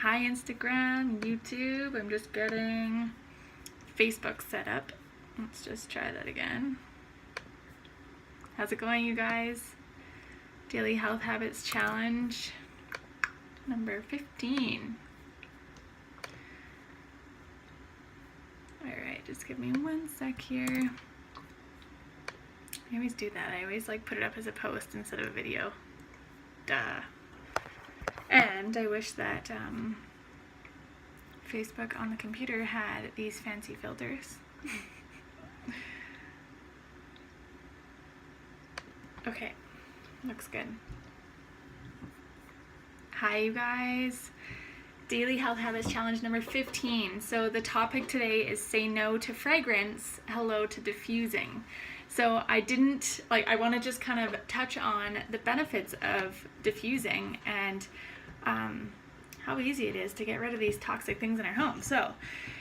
Hi Instagram, YouTube. I'm just getting Facebook set up. Let's just try that again. How's it going, you guys? Daily Health Habits Challenge number 15. Alright, just give me one sec here. I always do that. I always put it up as a post instead of a video. Duh. And I wish that Facebook on the computer had these fancy filters. Okay, looks good. Hi, you guys. Daily Health Habits Challenge number 15. So the topic today is say no to fragrance, hello to diffusing. So I want to just kind of touch on the benefits of diffusing and how easy it is to get rid of these toxic things in our home. So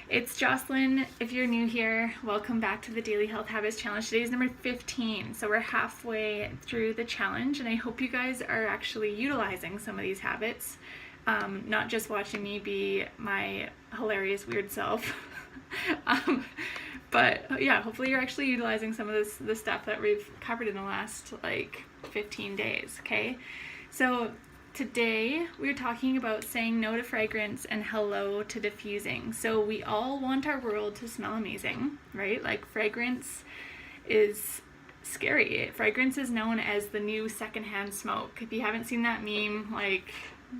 it's Jocelyn. If you're new here, welcome back to the Daily Health Habits Challenge. Today's number 15. So we're halfway through the challenge, and I hope you guys are actually utilizing some of these habits, not just watching me be my hilarious weird self. But yeah, hopefully you're actually utilizing some of the stuff that we've covered in the last 15 days, okay? So today we're talking about saying no to fragrance and hello to diffusing. So we all want our world to smell amazing, right? Fragrance is scary. Fragrance is known as the new secondhand smoke. If you haven't seen that meme,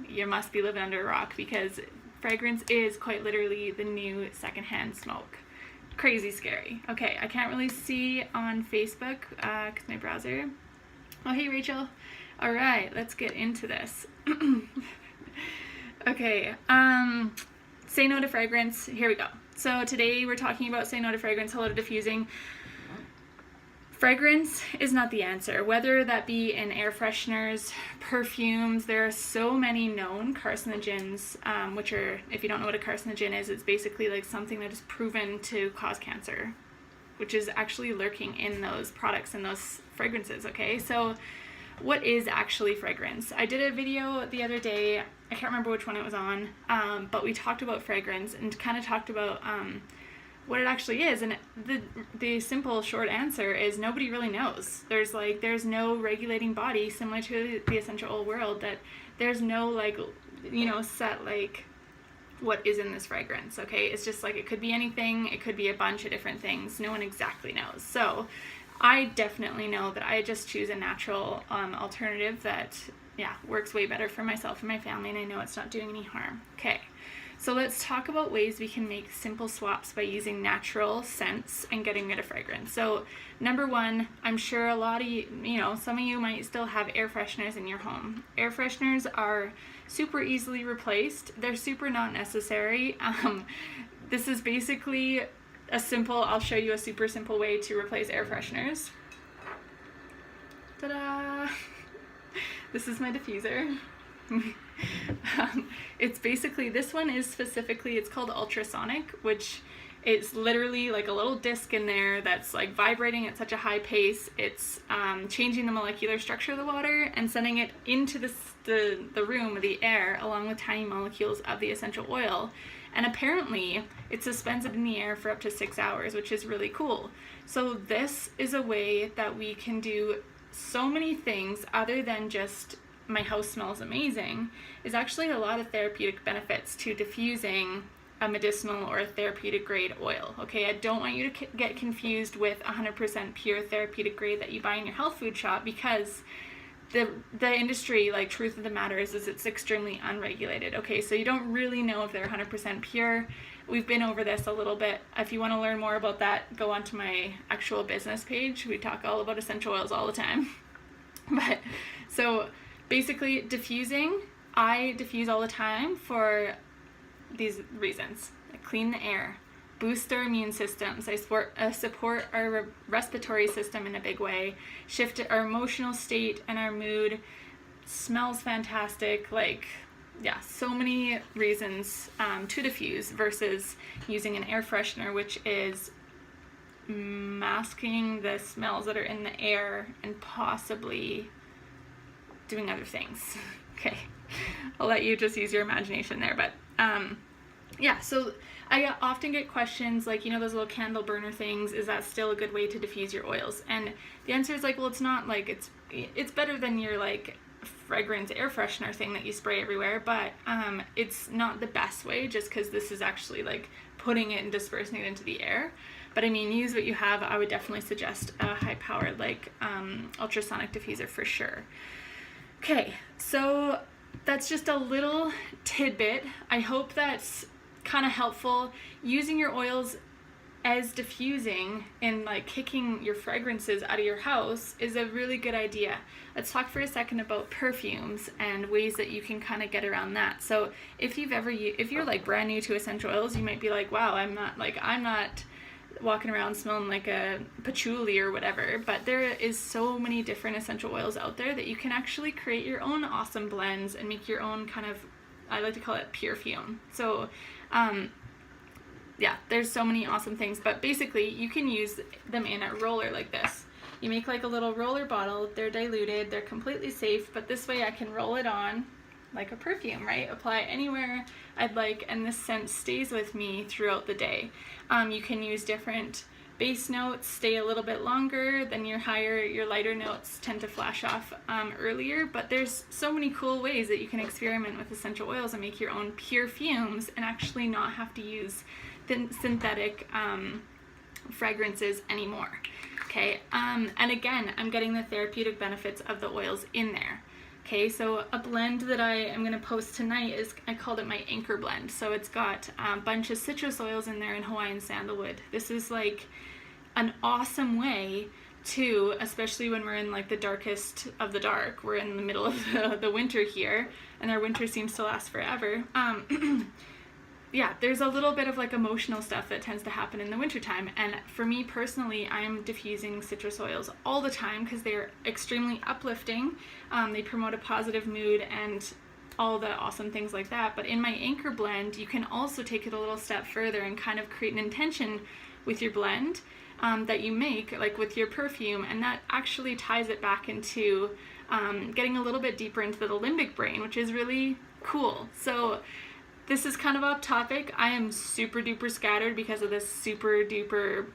you must be living under a rock, because fragrance is quite literally the new secondhand smoke. Crazy scary. Okay, I can't really see on Facebook because my browser. Oh, hey Rachel. All right, let's get into this. Okay, say no to fragrance. Here we go. So today we're talking about say no to fragrance, hello to diffusing. Fragrance is not the answer, whether that be in air fresheners, perfumes. There are so many known carcinogens, which are, if you don't know what a carcinogen is, it's basically something that is proven to cause cancer, which is actually lurking in those products and those fragrances, okay? So what is actually fragrance? I did a video the other day, I can't remember which one it was on, but we talked about fragrance and kind of talked about what it actually is, and the simple short answer is nobody really knows. There's no regulating body similar to the essential oil world, that there's no set what is in this fragrance, okay? It's just it could be anything, it could be a bunch of different things. No one exactly knows. So I definitely know that I just choose a natural alternative that works way better for myself and my family, and I know it's not doing any harm. Okay. So let's talk about ways we can make simple swaps by using natural scents and getting rid of fragrance. So number one, I'm sure a lot of you, some of you might still have air fresheners in your home. Air fresheners are super easily replaced. They're super not necessary. This is basically I'll show you a super simple way to replace air fresheners. Ta-da! This is my diffuser. It's basically, this one is specifically, it's called ultrasonic, which is literally a little disc in there that's vibrating at such a high pace. It's changing the molecular structure of the water and sending it into the room, the air, along with tiny molecules of the essential oil. And apparently it suspends it in the air for up to 6 hours, which is really cool. So this is a way that we can do so many things other than just my house smells amazing. Is actually a lot of therapeutic benefits to diffusing a medicinal or a therapeutic grade oil. Okay, I don't want you to get confused with 100% pure therapeutic grade that you buy in your health food shop, because the industry, truth of the matter is it's extremely unregulated. Okay, so you don't really know if they're 100% pure. We've been over this a little bit. If you want to learn more about that, go onto my actual business page. We talk all about essential oils all the time. But so basically, diffusing, I diffuse all the time for these reasons. I clean the air, boost our immune systems, I support our respiratory system in a big way, shift our emotional state and our mood, smells fantastic, so many reasons to diffuse versus using an air freshener, which is masking the smells that are in the air and possibly doing other things. Okay, I'll let you just use your imagination there, but Yeah, so I often get questions like, those little candle burner things, is that still a good way to diffuse your oils? And the answer is like, well, it's not like, it's better than your like fragrance air freshener thing that you spray everywhere, but it's not the best way, just because this is actually like putting it and dispersing it into the air. But I mean, use what you have. I would definitely suggest a high powered like ultrasonic diffuser for sure. Okay, so that's just a little tidbit. I hope that's kind of helpful. Using your oils as diffusing and like kicking your fragrances out of your house is a really good idea. Let's talk for a second about perfumes and ways that you can kind of get around that. So if you're like brand new to essential oils, you might be like, wow, I'm not walking around smelling like a patchouli or whatever, but there is so many different essential oils out there that you can actually create your own awesome blends and make your own kind of, I like to call it perfume. So yeah, there's so many awesome things, but basically you can use them in a roller like this. You make like a little roller bottle, they're diluted, they're completely safe, but this way I can roll it on like a perfume, right? Apply it anywhere I'd like, and this scent stays with me throughout the day. You can use different base notes, stay a little bit longer, then your lighter notes tend to flash off earlier, but there's so many cool ways that you can experiment with essential oils and make your own perfumes and actually not have to use synthetic fragrances anymore. Okay, and again, I'm getting the therapeutic benefits of the oils in there. Okay, so a blend that I am going to post tonight I called it my anchor blend. So it's got a bunch of citrus oils in there and Hawaiian sandalwood. This is like an awesome way to, especially when we're in like the darkest of the dark, we're in the middle of the winter here, and our winter seems to last forever. Yeah, there's a little bit of like emotional stuff that tends to happen in the wintertime, and for me personally, I'm diffusing citrus oils all the time because they're extremely uplifting. They promote a positive mood and all the awesome things like that. But in my anchor blend, you can also take it a little step further and kind of create an intention with your blend that you make, like with your perfume, and that actually ties it back into getting a little bit deeper into the limbic brain, which is really cool. So this is kind of off topic. I am super duper scattered because of this super duper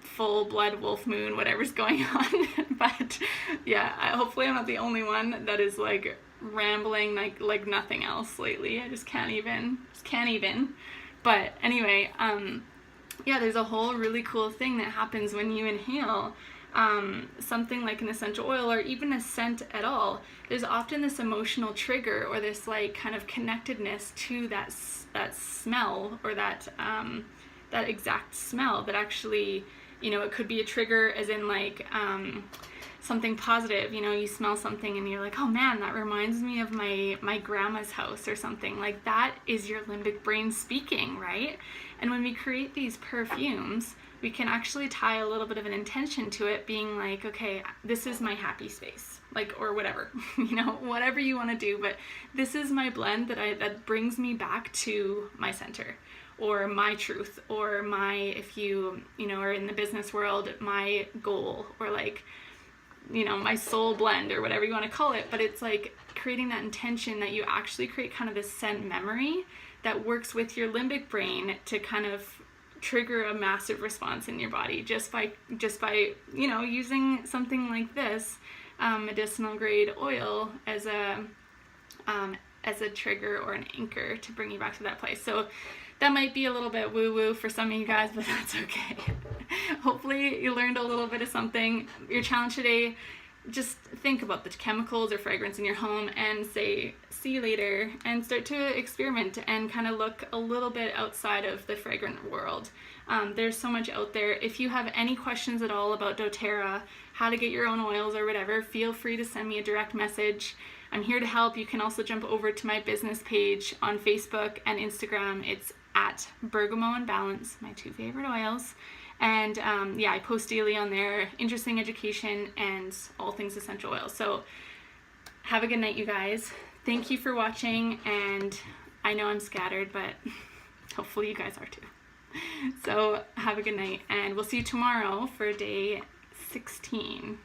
full blood wolf moon, whatever's going on. But yeah, hopefully I'm not the only one that is like rambling like nothing else lately. I just can't even. But anyway, yeah, there's a whole really cool thing that happens when you inhale something like an essential oil or even a scent at all. There's often this emotional trigger or this like kind of connectedness to that smell or that exact smell that actually, it could be a trigger as in like something positive. You smell something and you're like, oh man, that reminds me of my grandma's house or something. Like that is your limbic brain speaking, right? And when we create these perfumes, we can actually tie a little bit of an intention to it, being like, okay, this is my happy space, like, or whatever, whatever you want to do, but this is my blend that brings me back to my center, or my truth, or my, if you are in the business world, my goal, or like, my soul blend, or whatever you want to call it. But it's like creating that intention that you actually create kind of this scent memory that works with your limbic brain to kind of trigger a massive response in your body just by using something like this medicinal grade oil as a trigger or an anchor to bring you back to that place. So that might be a little bit woo-woo for some of you guys, but that's okay. Hopefully you learned a little bit of something. Your challenge today, just think about the chemicals or fragrance in your home and say, see you later, and start to experiment and kind of look a little bit outside of the fragrant world. There's so much out there. If you have any questions at all about doTERRA, how to get your own oils or whatever, feel free to send me a direct message. I'm here to help. You can also jump over to my business page on Facebook and Instagram. It's at Bergamo and Balance, my two favorite oils. And yeah, I post daily on there, interesting education and all things essential oils. So have a good night, you guys. Thank you for watching, and I know I'm scattered, but hopefully you guys are too. So have a good night, and we'll see you tomorrow for day 16.